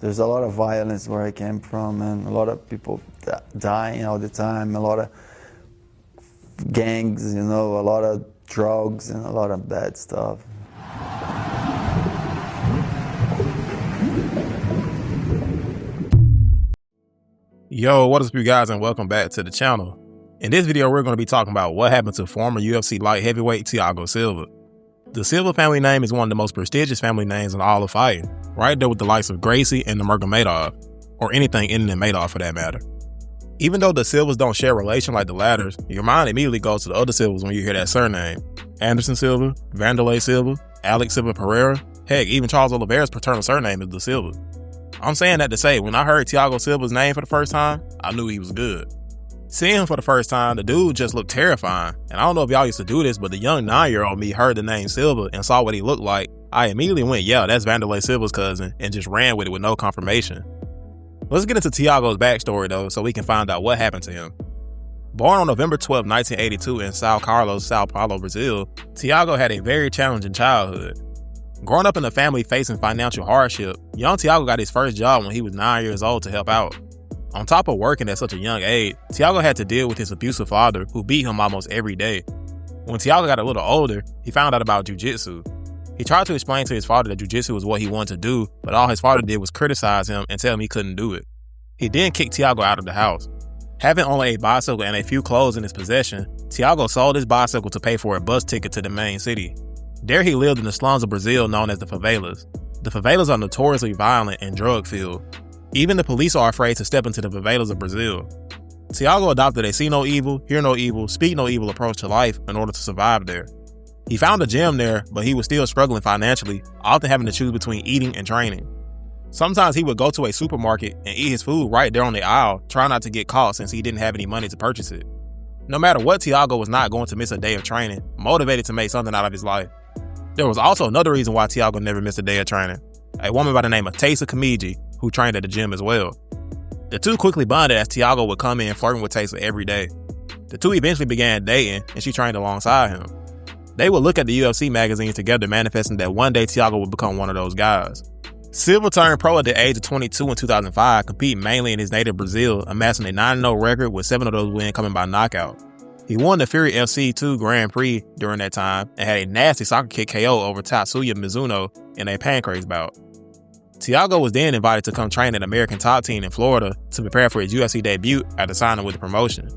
There's a lot of violence where I came from, and a lot of people dying all the time, a lot of gangs, a lot of drugs and a lot of bad stuff. Yo, what is up, you guys, and welcome back to the channel. In this video, we're going to be talking about what happened to former UFC light heavyweight Thiago Silva. The Silva family name is one of the most prestigious family names in all of fighting, right there with the likes of Gracie and the Nurmagomedov, or anything ending in Madoff for that matter. Even though the Silvas don't share a relation like the latters, your mind immediately goes to the other Silvas when you hear that surname. Anderson Silva, Vanderlei Silva, Alex Silva Pereira, heck, even Charles Oliveira's paternal surname is the Silva. I'm saying that to say, when I heard Thiago Silva's name for the first time, I knew he was good. Seeing him for the first time, the dude just looked terrifying, and I don't know if y'all used to do this, but the young 9-year-old me heard the name Silva and saw what he looked like. I immediately went, yeah, that's Vanderlei Silva's cousin, and just ran with it with no confirmation. Let's get into Thiago's backstory though, so we can find out what happened to him. Born on November 12, 1982 in São Carlos, Sao Paulo, Brazil, Thiago had a very challenging childhood. Growing up in a family facing financial hardship, young Thiago got his first job when he was 9 years old to help out. On top of working at such a young age, Thiago had to deal with his abusive father who beat him almost every day. When Thiago got a little older, he found out about jiu-jitsu. He tried to explain to his father that jiu-jitsu was what he wanted to do, but all his father did was criticize him and tell him he couldn't do it. He then kicked Thiago out of the house. Having only a bicycle and a few clothes in his possession, Thiago sold his bicycle to pay for a bus ticket to the main city. There he lived in the slums of Brazil known as the favelas. The favelas are notoriously violent and drug-filled. Even the police are afraid to step into the favelas of Brazil. Thiago adopted a see no evil, hear no evil, speak no evil approach to life in order to survive there. He found a gym there, but he was still struggling financially, often having to choose between eating and training. Sometimes he would go to a supermarket and eat his food right there on the aisle, trying not to get caught since he didn't have any money to purchase it. No matter what, Thiago was not going to miss a day of training, motivated to make something out of his life. There was also another reason why Thiago never missed a day of training. A woman by the name of Taysa Kamiji, who trained at the gym as well. The two quickly bonded as Thiago would come in flirting with Taysa every day. The two eventually began dating, and she trained alongside him. They would look at the UFC magazines together, manifesting that one day Thiago would become one of those guys. Silva turned pro at the age of 22 in 2005, competing mainly in his native Brazil, amassing a 9-0 record with 7 of those wins coming by knockout. He won the Fury FC 2 Grand Prix during that time and had a nasty soccer kick KO over Tatsuya Mizuno in a pancrase bout. Thiago was then invited to come train at American Top Team in Florida to prepare for his UFC debut after signing with the promotion.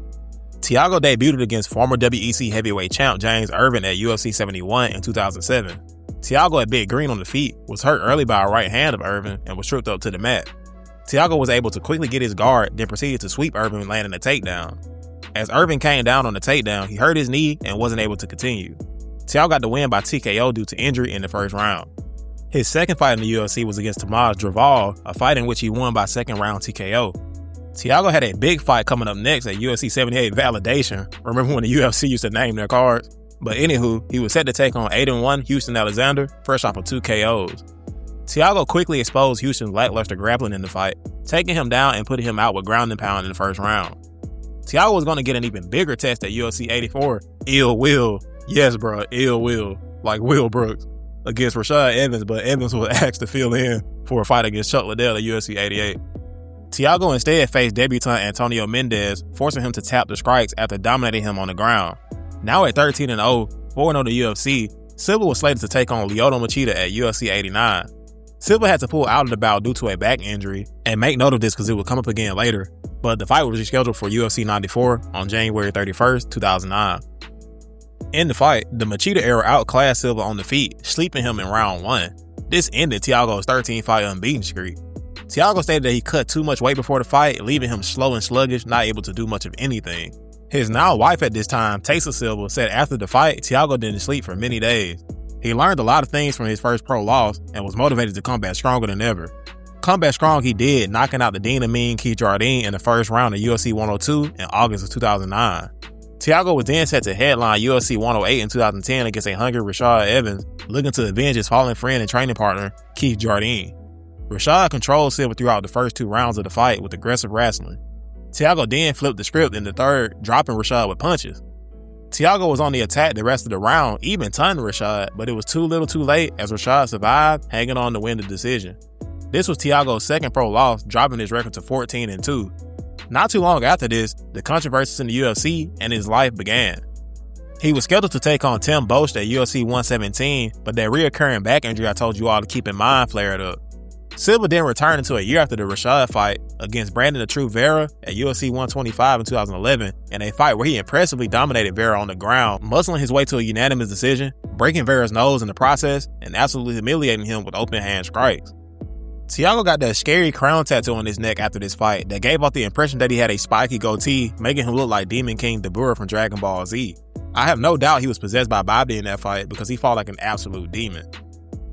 Thiago debuted against former WEC heavyweight champ James Irvin at UFC 71 in 2007. Thiago, at big green on the feet, was hurt early by a right hand of Irvin and was tripped up to the mat. Thiago was able to quickly get his guard, then proceeded to sweep Irvin, landing a takedown. As Irvin came down on the takedown, he hurt his knee and wasn't able to continue. Thiago got the win by TKO due to injury in the first round. His second fight in the UFC was against Tomas Draval, a fight in which he won by second round TKO. Thiago had a big fight coming up next at UFC 78 Validation. Remember when the UFC used to name their cards? But anywho, he was set to take on 8-1 Houston Alexander, fresh off of 2 KOs. Thiago quickly exposed Houston's lackluster grappling in the fight, taking him down and putting him out with ground and pound in the first round. Thiago was going to get an even bigger test at UFC 84, Ill Will, yes bro, Ill Will, like Will Brooks, against Rashad Evans, but Evans was asked to fill in for a fight against Chuck Liddell at UFC 88. Thiago instead faced debutant Antonio Mendez, forcing him to tap the strikes after dominating him on the ground. Now at 13-0, 4-0 to UFC, Silva was slated to take on Lyoto Machida at UFC 89. Silva had to pull out of the bout due to a back injury, and make note of this because it would come up again later, but the fight was rescheduled for UFC 94 on January 31st, 2009. In the fight, the Machida era outclassed Silva on the feet, sleeping him in round 1. This ended Thiago's 13-fight unbeaten streak. Thiago stated that he cut too much weight before the fight, leaving him slow and sluggish, not able to do much of anything. His now wife at this time, Taysa Silva, said after the fight, Thiago didn't sleep for many days. He learned a lot of things from his first pro loss and was motivated to come back stronger than ever. Come back strong he did, knocking out the Dean Amin Keith Jardine in the first round of UFC 102 in August of 2009. Thiago was then set to headline UFC 108 in 2010 against a hungry Rashad Evans, looking to avenge his fallen friend and training partner, Keith Jardine. Rashad controlled Silva throughout the first 2 rounds of the fight with aggressive wrestling. Thiago then flipped the script in the third, dropping Rashad with punches. Thiago was on the attack the rest of the round, even taunting Rashad, but it was too little too late as Rashad survived, hanging on to win the decision. This was Thiago's second pro loss, dropping his record to 14-2. Not too long after this, the controversies in the UFC and his life began. He was scheduled to take on Tim Boetsch at UFC 117, but that reoccurring back injury I told you all to keep in mind flared up. Silva then returned until a year after the Rashad fight against Brandon "The Truth" Vera at UFC 125 in 2011, in a fight where he impressively dominated Vera on the ground, muscling his way to a unanimous decision, breaking Vera's nose in the process, and absolutely humiliating him with open hand strikes. Thiago got that scary crown tattoo on his neck after this fight that gave off the impression that he had a spiky goatee, making him look like Demon King Dabura from Dragon Ball Z. I have no doubt he was possessed by Bobby in that fight because he fought like an absolute demon.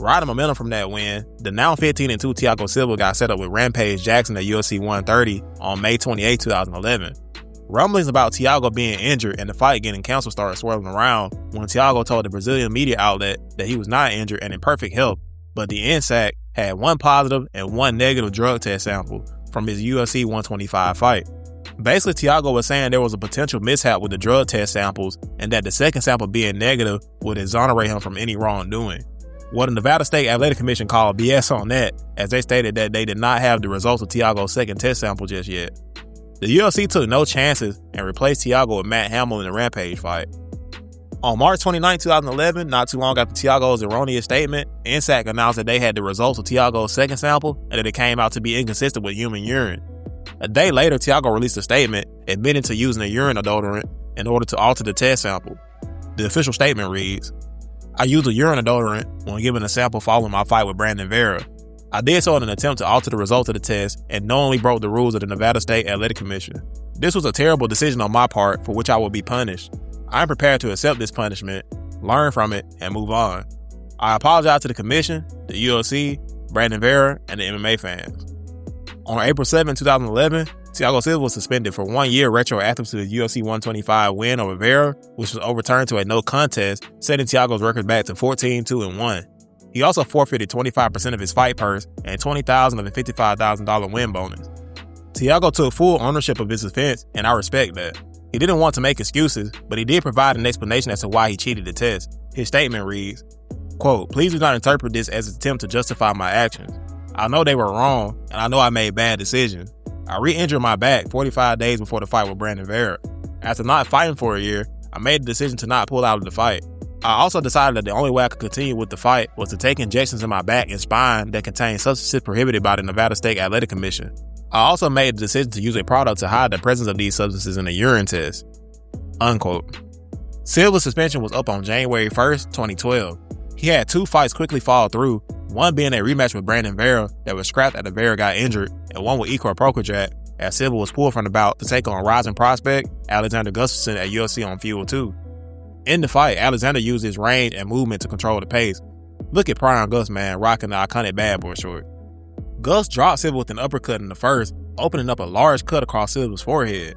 Riding momentum from that win, the now 15-2 Thiago Silva got set up with Rampage Jackson at UFC 130 on May 28, 2011. Rumblings about Thiago being injured and the fight getting canceled started swirling around when Thiago told the Brazilian media outlet that he was not injured and in perfect health, but the NSAC had one positive and one negative drug test sample from his UFC 125 fight. Basically, Thiago was saying there was a potential mishap with the drug test samples and that the second sample being negative would exonerate him from any wrongdoing. Well, the Nevada State Athletic Commission called BS on that, as they stated that they did not have the results of Thiago's second test sample just yet. The UFC took no chances and replaced Thiago with Matt Hamill in the Rampage fight. On March 29, 2011, not too long after Thiago's erroneous statement, NSAC announced that they had the results of Thiago's second sample and that it came out to be inconsistent with human urine. A day later, Thiago released a statement admitting to using a urine adulterant in order to alter the test sample. The official statement reads, "I used a urine adulterant when given a sample following my fight with Brandon Vera. I did so in an attempt to alter the results of the test and knowingly broke the rules of the Nevada State Athletic Commission. This was a terrible decision on my part for which I will be punished. I am prepared to accept this punishment, learn from it, and move on. I apologize to the commission, the UFC, Brandon Vera, and the MMA fans." On April 7, 2011, Thiago Silva was suspended for 1 year retroactive to his UFC 125 win over Vera, which was overturned to a no contest, setting Thiago's record back to 14-2-1. He also forfeited 25% of his fight purse and $20,000 of a $55,000 win bonus. Thiago took full ownership of his offense, and I respect that. He didn't want to make excuses, but he did provide an explanation as to why he cheated the test. His statement reads, quote, "Please do not interpret this as an attempt to justify my actions. I know they were wrong, and I know I made bad decisions. I re-injured my back 45 days before the fight with Brandon Vera. After not fighting for a year, I made the decision to not pull out of the fight. I also decided that the only way I could continue with the fight was to take injections in my back and spine that contained substances prohibited by the Nevada State Athletic Commission. I also made the decision to use a product to hide the presence of these substances in a urine test." Unquote. Silva's suspension was up on January 1st, 2012. He had 2 fights quickly fall through, one being a rematch with Brandon Vera that was scrapped after Vera got injured, and one with Ikor Prokopjak, as Silva was pulled from the bout to take on rising prospect Alexander Gustafsson at UFC on Fuel 2. In the fight, Alexander used his range and movement to control the pace. Look at Prime Gus, man, rocking the iconic bad boy short. Gus dropped Silva with an uppercut in the first, opening up a large cut across Silva's forehead.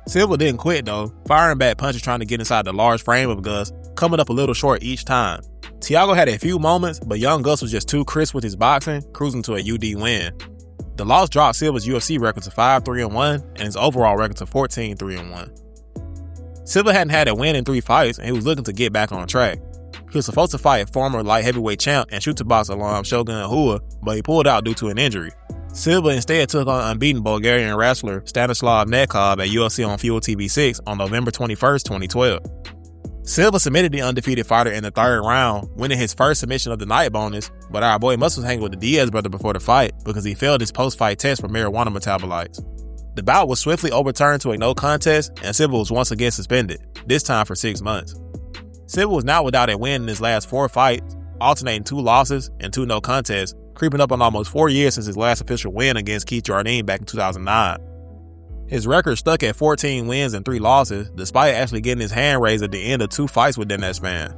Silva didn't quit though, firing back punches trying to get inside the large frame of Gus, coming up a little short each time. Thiago had a few moments, but young Gus was just too crisp with his boxing, cruising to a UD win. The loss dropped Silva's UFC record to 5-3-1 and his overall record to 14-3-1. Silva hadn't had a win in 3 fights and he was looking to get back on track. He was supposed to fight former light heavyweight champ and shooter box alum Shogun Ahua, but he pulled out due to an injury. Silva instead took on unbeaten Bulgarian wrestler Stanislav Netkov at UFC on Fuel TV 6 on November 21st, 2012. Silva submitted the undefeated fighter in the 3rd round, winning his first submission of the night bonus, but our boy must have hanging with the Diaz brother before the fight because he failed his post-fight test for marijuana metabolites. The bout was swiftly overturned to a no contest and Silva was once again suspended, this time for 6 months. Silva was now without a win in his last 4 fights, alternating 2 losses and 2 no contests, creeping up on almost 4 years since his last official win against Keith Jardine back in 2009. His record stuck at 14 wins and 3 losses, despite actually getting his hand raised at the end of 2 fights within that span.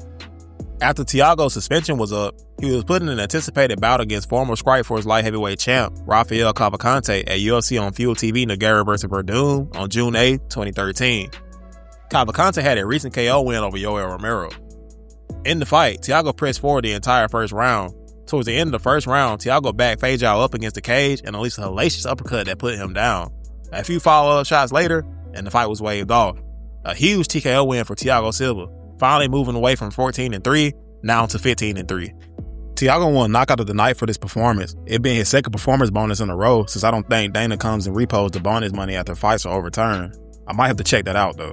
After Thiago's suspension was up, he was put in an anticipated bout against former Strikeforce light heavyweight champ Rafael Cavalcante at UFC on Fuel TV Nogueira vs. Verdum on June 8, 2013. Cavalcante had a recent KO win over Yoel Romero. In the fight, Thiago pressed forward the entire first round. Towards the end of the first round, Thiago backed Fejao up against the cage and unleashed a hellacious uppercut that put him down. A few follow-up shots later, and the fight was waved off. A huge TKO win for Thiago Silva, finally moving away from 14-3, now to 15-3. Thiago won knockout of the night for this performance, it being his second performance bonus in a row since I don't think Dana comes and repos the bonus money after fights are overturned. I might have to check that out though.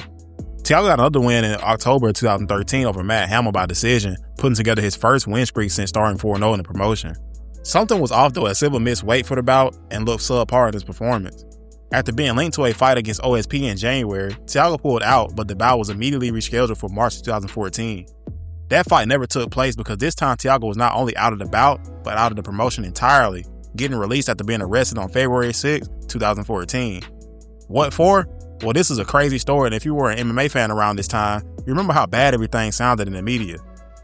Thiago got another win in October 2013 over Matt Hamill by decision, putting together his first win streak since starting 4-0 in the promotion. Something was off though as Silva missed weight for the bout and looked subpar in his performance. After being linked to a fight against OSP in January, Thiago pulled out, but the bout was immediately rescheduled for March 2014. That fight never took place because this time Thiago was not only out of the bout, but out of the promotion entirely, getting released after being arrested on February 6, 2014. What for? Well, this is a crazy story, and if you were an MMA fan around this time, you remember how bad everything sounded in the media.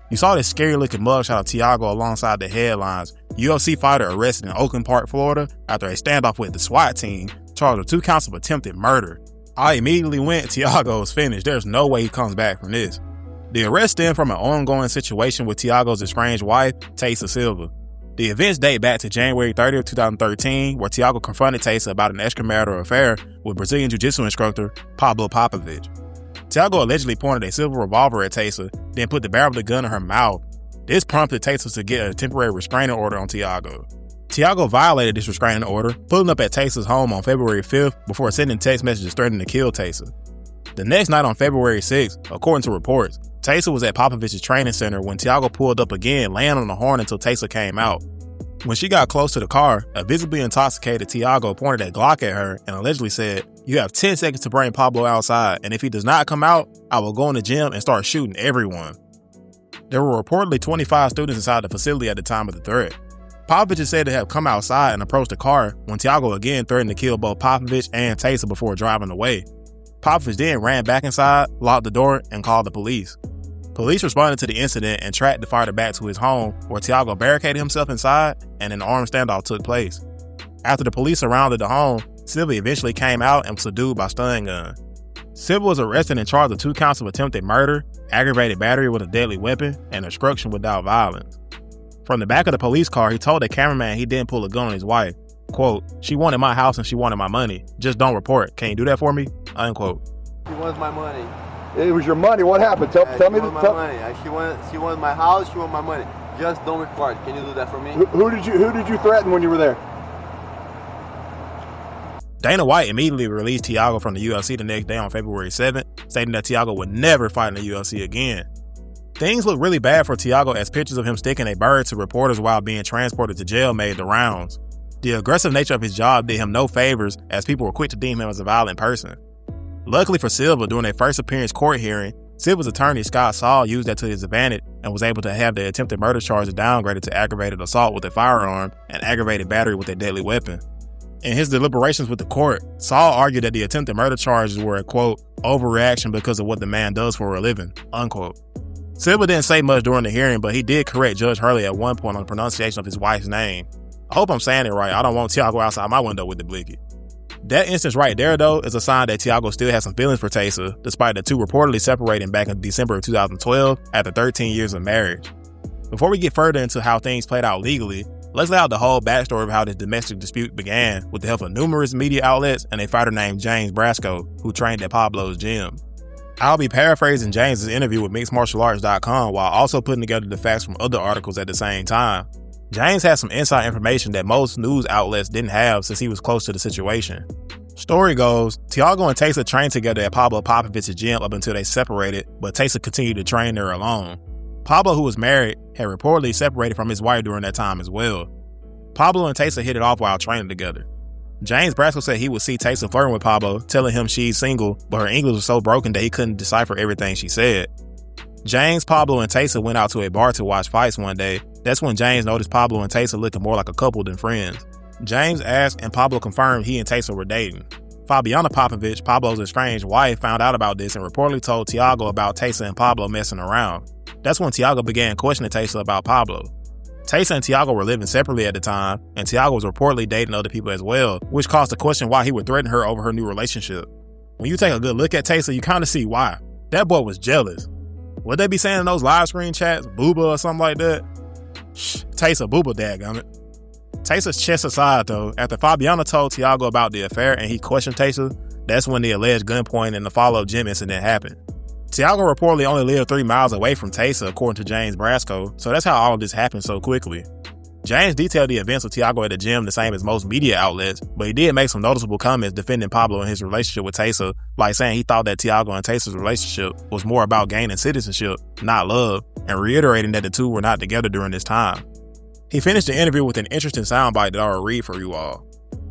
You saw this scary-looking mugshot of Thiago alongside the headlines, UFC fighter arrested in Oakland Park, Florida, after a standoff with the S.W.A.T team, charged with 2 counts of attempted murder. I immediately went, Thiago's finished. There's no way he comes back from this. The arrest stemmed from an ongoing situation with Thiago's estranged wife, Thiago Silva. The events date back to January 30, 2013, where Thiago confronted Thiago about an extramarital affair with Brazilian Jiu-Jitsu instructor Pablo Popovich. Thiago allegedly pointed a silver revolver at Thiago, then put the barrel of the gun in her mouth. This prompted Thiago to get a temporary restraining order on Thiago. Thiago violated this restraining order, pulling up at Thiago's home on February 5th before sending text messages threatening to kill Thiago. The next night on February 6th, according to reports, Thiago was at Popovich's training center when Thiago pulled up again, laying on the horn until Thiago came out. When she got close to the car, a visibly intoxicated Thiago pointed a Glock at her and allegedly said, "You have 10 seconds to bring Pablo outside, and if he does not come out, I will go in the gym and start shooting everyone." There were reportedly 25 students inside the facility at the time of the threat. Popovich is said to have come outside and approached the car when Thiago again threatened to kill both Popovich and Thiago before driving away. Popovich then ran back inside, locked the door, and called the police. Police responded to the incident and tracked the fighter back to his home, where Thiago barricaded himself inside and an armed standoff took place. After the police surrounded the home, Silva eventually came out and was subdued by stun gun. Silva was arrested and charged with 2 counts of attempted murder, aggravated battery with a deadly weapon, and obstruction without violence. From the back of the police car, he told the cameraman he didn't pull a gun on his wife. Quote, "She wanted my house and she wanted my money. Just don't report. Can you do that for me?" Unquote. She wants my money. It was your money. What happened? Tell me the money. She wants my house. She wants my money. Just don't report. Can you do that for me? Who did you threaten when you were there? Dana White immediately released Thiago from the UFC the next day on February 7th, stating that Thiago would never fight in the UFC again. Things looked really bad for Thiago as pictures of him sticking a bird to reporters while being transported to jail made the rounds. The aggressive nature of his job did him no favors as people were quick to deem him as a violent person. Luckily for Silva, during their first appearance court hearing, Silva's attorney Scott Saul used that to his advantage and was able to have the attempted murder charges downgraded to aggravated assault with a firearm and aggravated battery with a deadly weapon. In his deliberations with the court, Saul argued that the attempted murder charges were a, quote, overreaction because of what the man does for a living, unquote. Silva didn't say much during the hearing, but he did correct Judge Hurley at one point on the pronunciation of his wife's name. I hope I'm saying it right. I don't want Thiago outside my window with the blicky. That instance right there, though, is a sign that Thiago still has some feelings for Thiago, despite the two reportedly separating back in December of 2012 after 13 years of marriage. Before we get further into how things played out legally, let's lay out the whole backstory of how this domestic dispute began with the help of numerous media outlets and a fighter named James Brasco, who trained at Pablo's gym. I'll be paraphrasing James's interview with mixedmartialarts.com while also putting together the facts from other articles at the same time. James had some inside information that most news outlets didn't have since he was close to the situation. Story goes, Thiago and Thiago trained together at Pablo Popovich's gym up until they separated, but Thiago continued to train there alone. Pablo, who was married, had reportedly separated from his wife during that time as well. Pablo and Thiago hit it off while training together. James Brasco said he would see Thiago flirting with Pablo, telling him she's single, but her English was so broken that he couldn't decipher everything she said. James, Pablo, and Thiago went out to a bar to watch fights one day. That's when James noticed Pablo and Thiago looking more like a couple than friends. James asked and Pablo confirmed he and Thiago were dating. Fabiana Popovich, Pablo's estranged wife, found out about this and reportedly told Thiago about Thiago and Pablo messing around. That's when Thiago began questioning Thiago about Pablo. Thiago and Thiago were living separately at the time, and Thiago was reportedly dating other people as well, which caused the question why he would threaten her over her new relationship. When you take a good look at Thiago, you kind of see why. That boy was jealous. What they be saying in those live screen chats, booba or something like that? Shh, Thiago booba, dadgummit. Thiago's chest aside though, after Fabiana told Thiago about the affair and he questioned Thiago, that's when the alleged gunpoint and the follow-up gym incident happened. Thiago reportedly only lived 3 miles away from Taysa, according to James Brasco, so that's how all of this happened so quickly. James detailed the events of Thiago at the gym the same as most media outlets, but he did make some noticeable comments defending Pablo and his relationship with Taysa, like saying he thought that Thiago and Taysa's relationship was more about gaining citizenship, not love, and reiterating that the two were not together during this time. He finished the interview with an interesting soundbite that I'll read for you all.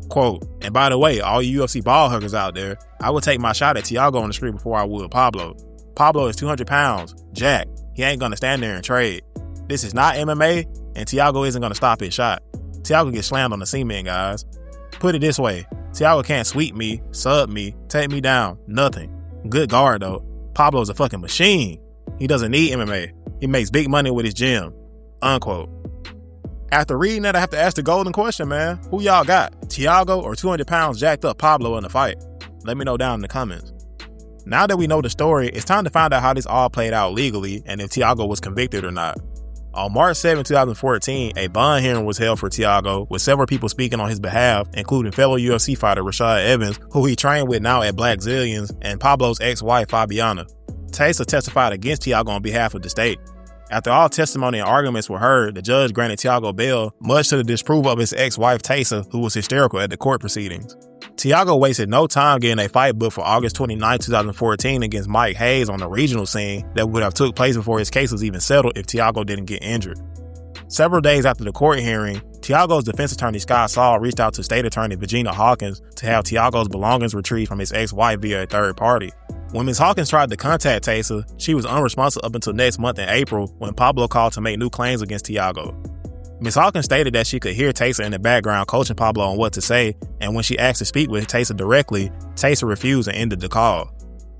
Quote, "And by the way, all you UFC ball huggers out there, I would take my shot at Thiago on the street before I would Pablo. Pablo is 200 pounds, jacked. He ain't gonna stand there and trade. This is not MMA, and Thiago isn't gonna stop his shot. Thiago gets slammed on the cement, guys. Put it this way, Thiago can't sweep me, sub me, take me down, nothing. Good guard though. Pablo's a fucking machine. He doesn't need MMA. He makes big money with his gym." Unquote. After reading that, I have to ask the golden question, man. Who y'all got? Thiago or 200 pounds jacked up Pablo in the fight? Let me know down in the comments. Now that we know the story, it's time to find out how this all played out legally and if Thiago was convicted or not. On March 7, 2014, a bond hearing was held for Thiago, with several people speaking on his behalf, including fellow UFC fighter Rashad Evans, who he trained with now at Black Zillions, and Pablo's ex-wife Fabiana. Taysa testified against Thiago on behalf of the state. After all testimony and arguments were heard, the judge granted Thiago bail, much to the disapproval of his ex-wife Taysa, who was hysterical at the court proceedings. Thiago wasted no time getting a fight booked for August 29, 2014 against Mike Hayes on the regional scene that would have took place before his case was even settled if Thiago didn't get injured. Several days after the court hearing, Thiago's defense attorney Scott Saul reached out to state attorney Virginia Hawkins to have Thiago's belongings retrieved from his ex-wife via a third party. When Ms. Hawkins tried to contact Taysa, she was unresponsive up until next month in April when Pablo called to make new claims against Thiago. Ms. Hawkins stated that she could hear Taysa in the background coaching Pablo on what to say, and when she asked to speak with Taysa directly, Taysa refused and ended the call.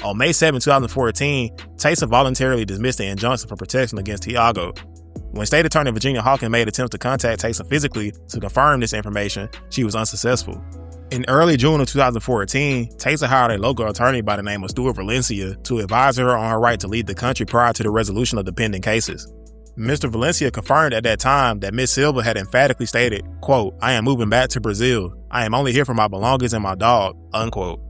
On May 7, 2014, Taysa voluntarily dismissed the injunction for protection against Thiago. When State Attorney Virginia Hawkins made attempts to contact Taysa physically to confirm this information, she was unsuccessful. In early June of 2014, Taysa hired a local attorney by the name of Stuart Valencia to advise her on her right to leave the country prior to the resolution of the pending cases. Mr. Valencia confirmed at that time that Ms. Silva had emphatically stated, quote, "I am moving back to Brazil. I am only here for my belongings and my dog," unquote.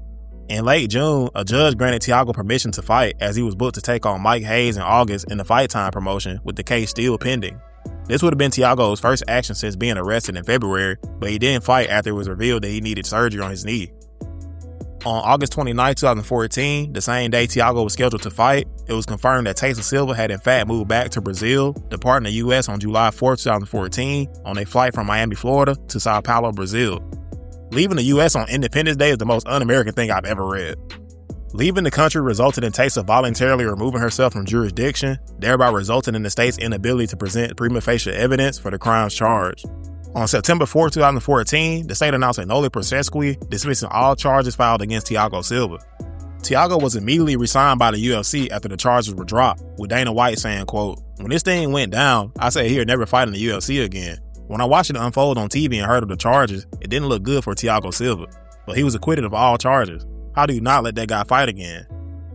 In late June, a judge granted Thiago permission to fight as he was booked to take on Mike Hayes in August in the Fight Time promotion, with the case still pending. This would have been Thiago's first action since being arrested in February, but he didn't fight after it was revealed that he needed surgery on his knee. On August 29, 2014, the same day Thiago was scheduled to fight, it was confirmed that Thiago Silva had in fact moved back to Brazil, departing the US on July 4, 2014, on a flight from Miami, Florida to Sao Paulo, Brazil. Leaving the US on Independence Day is the most un-American thing I've ever read. Leaving the country resulted in Taysa voluntarily removing herself from jurisdiction, thereby resulting in the state's inability to present prima facie evidence for the crimes charged. On September 4, 2014, the state announced a nolle prosequi, dismissing all charges filed against Thiago Silva. Thiago was immediately re-signed by the UFC after the charges were dropped, with Dana White saying, quote, "When this thing went down, I said he'll never fight in the UFC again. When I watched it unfold on TV and heard of the charges, it didn't look good for Thiago Silva, but he was acquitted of all charges. How do you not let that guy fight again?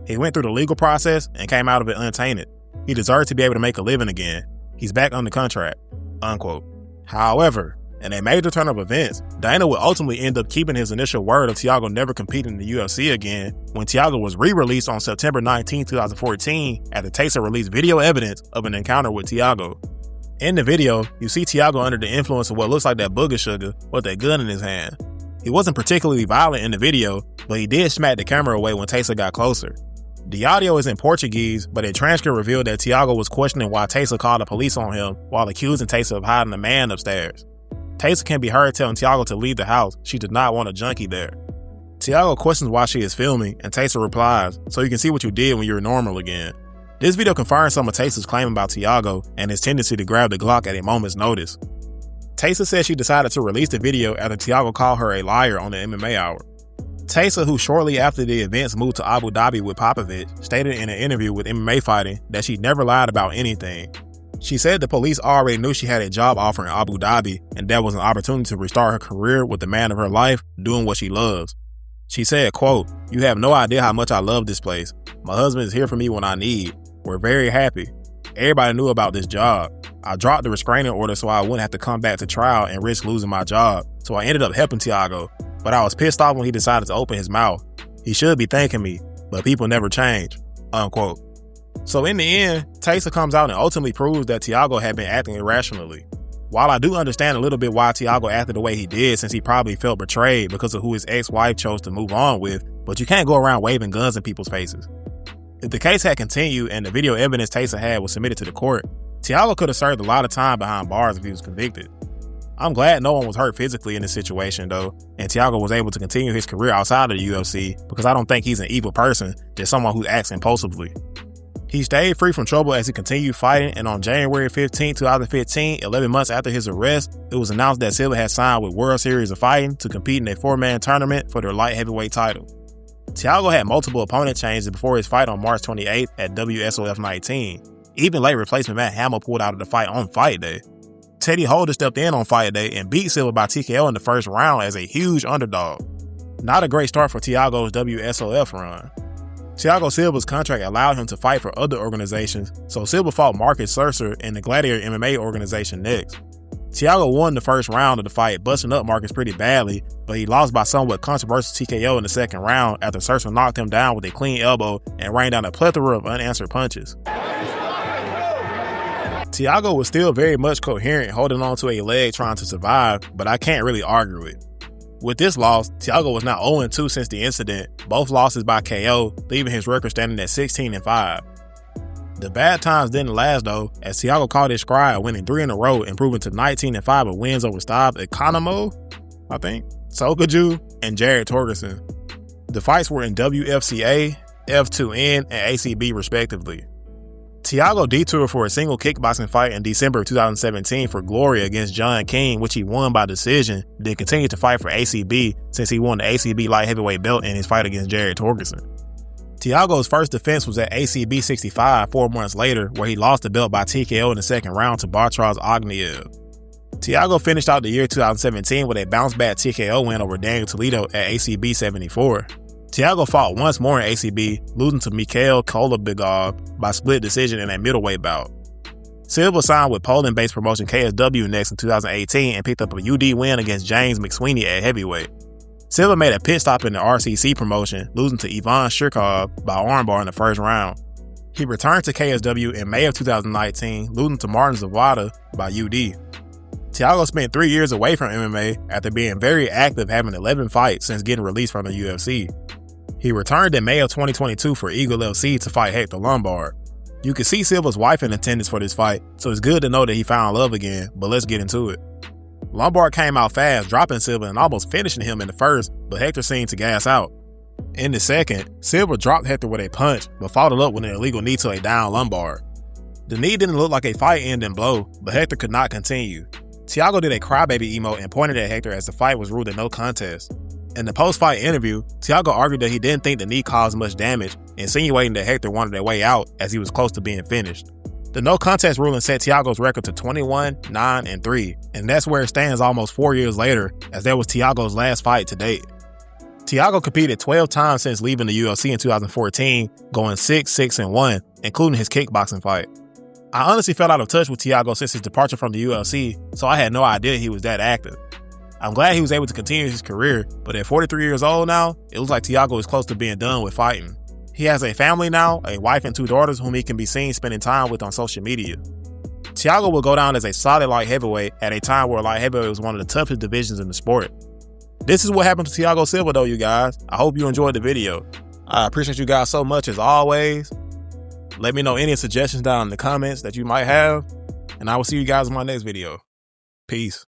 He went through the legal process and came out of it untainted. He deserves to be able to make a living again. He's back under contract," unquote. However, in a major turn of events, Dana would ultimately end up keeping his initial word of Thiago never competing in the UFC again when Thiago was re-released on September 19, 2014 after Taysa released video evidence of an encounter with Thiago. In the video, you see Thiago under the influence of what looks like that booger sugar with a gun in his hand. He wasn't particularly violent in the video, but he did smack the camera away when Taysa got closer. The audio is in Portuguese, but a transcript revealed that Thiago was questioning why Taysa called the police on him while accusing Taysa of hiding a man upstairs. Taysa can be heard telling Thiago to leave the house. She did not want a junkie there. Thiago questions why she is filming, and Taysa replies, "So you can see what you did when you were normal again." This video confirms some of Taysa's claim about Thiago and his tendency to grab the Glock at a moment's notice. Taysa said she decided to release the video after Thiago called her a liar on the MMA Hour. Taysa, who shortly after the events moved to Abu Dhabi with Popovich, stated in an interview with MMA Fighting that she never lied about anything. She said the police already knew she had a job offer in Abu Dhabi, and that was an opportunity to restart her career with the man of her life, doing what she loves. She said, quote, "You have no idea how much I love this place. My husband is here for me when I need. We're very happy. Everybody knew about this job. I dropped the restraining order so I wouldn't have to come back to trial and risk losing my job, so I ended up helping Thiago. But I was pissed off when he decided to open his mouth. He should be thanking me, but people never change," unquote. So in the end, Taysa comes out and ultimately proves that Thiago had been acting irrationally. While I do understand a little bit why Thiago acted the way he did, since he probably felt betrayed because of who his ex-wife chose to move on with, but you can't go around waving guns in people's faces. If the case had continued and the video evidence Taysa had was submitted to the court, Thiago could have served a lot of time behind bars if he was convicted. I'm glad no one was hurt physically in this situation though, and Thiago was able to continue his career outside of the UFC because I don't think he's an evil person, just someone who acts impulsively. He stayed free from trouble as he continued fighting, and on January 15, 2015, 11 months after his arrest, it was announced that Silva had signed with World Series of Fighting to compete in a 4-man tournament for their light heavyweight title. Thiago had multiple opponent changes before his fight on March 28th at WSOF 19. Even late replacement Matt Hamill pulled out of the fight on fight day. Teddy Holder stepped in on fight day and beat Silva by TKO in the first round as a huge underdog. Not a great start for Thiago's WSOF run. Thiago Silva's contract allowed him to fight for other organizations, so Silva fought Marcus Surcer in the Gladiator MMA organization next. Thiago won the first round of the fight, busting up Marcus pretty badly, but he lost by somewhat controversial TKO in the second round after Surcer knocked him down with a clean elbow and rained down a plethora of unanswered punches. Thiago was still very much coherent, holding on to a leg trying to survive, but I can't really argue it. With this loss, Thiago was now 0-2 since the incident, both losses by KO, leaving his record standing at 16-5. The bad times didn't last though, as Thiago caught his stride, winning 3 in a row, improving to 19-5 with wins over Stav Economo, Sokaju, and Jared Torgerson. The fights were in WFCA, F2N, and ACB respectively. Thiago detoured for a single kickboxing fight in December of 2017 for Glory against John King, which he won by decision, then continued to fight for ACB since he won the ACB light heavyweight belt in his fight against Jared Torgerson. Thiago's first defense was at ACB 65 4 months later, where he lost the belt by TKO in the second round to Bartosz Ogniew. Thiago finished out the year 2017 with a bounce-back TKO win over Daniel Toledo at ACB 74. Thiago fought once more in ACB, losing to Mikhail Kolobigov by split decision in a middleweight bout. Silva signed with Poland-based promotion KSW next in 2018 and picked up a UD win against James McSweeney at heavyweight. Silva made a pit stop in the RCC promotion, losing to Ivan Shirkov by armbar in the first round. He returned to KSW in May of 2019, losing to Martin Zawada by UD. Thiago spent 3 years away from MMA after being very active, having 11 fights since getting released from the UFC. He returned in May of 2022 for Eagle FC to fight Hector Lombard. You can see Silva's wife in attendance for this fight, so it's good to know that he found love again, but let's get into it. Lombard came out fast, dropping Silva and almost finishing him in the first, but Hector seemed to gas out. In the second, Silva dropped Hector with a punch, but followed up with an illegal knee to a down Lombard. The knee didn't look like a fight-ending blow, but Hector could not continue. Thiago did a crybaby emote and pointed at Hector as the fight was ruled a no contest. In the post-fight interview, Thiago argued that he didn't think the knee caused much damage, insinuating that Hector wanted a way out as he was close to being finished. The no contest ruling set Thiago's record to 21-9-3, and that's where it stands almost 4 years later, as that was Thiago's last fight to date. Thiago competed 12 times since leaving the UFC in 2014, going 6-6-1, including his kickboxing fight. I honestly felt out of touch with Thiago since his departure from the UFC, so I had no idea he was that active. I'm glad he was able to continue his career, but at 43 years old now, it looks like Thiago is close to being done with fighting. He has a family now, a wife and 2 daughters whom he can be seen spending time with on social media. Thiago will go down as a solid light heavyweight at a time where light heavyweight was one of the toughest divisions in the sport. This is what happened to Thiago Silva though, you guys. I hope you enjoyed the video. I appreciate you guys so much as always. Let me know any suggestions down in the comments that you might have, and I will see you guys in my next video. Peace.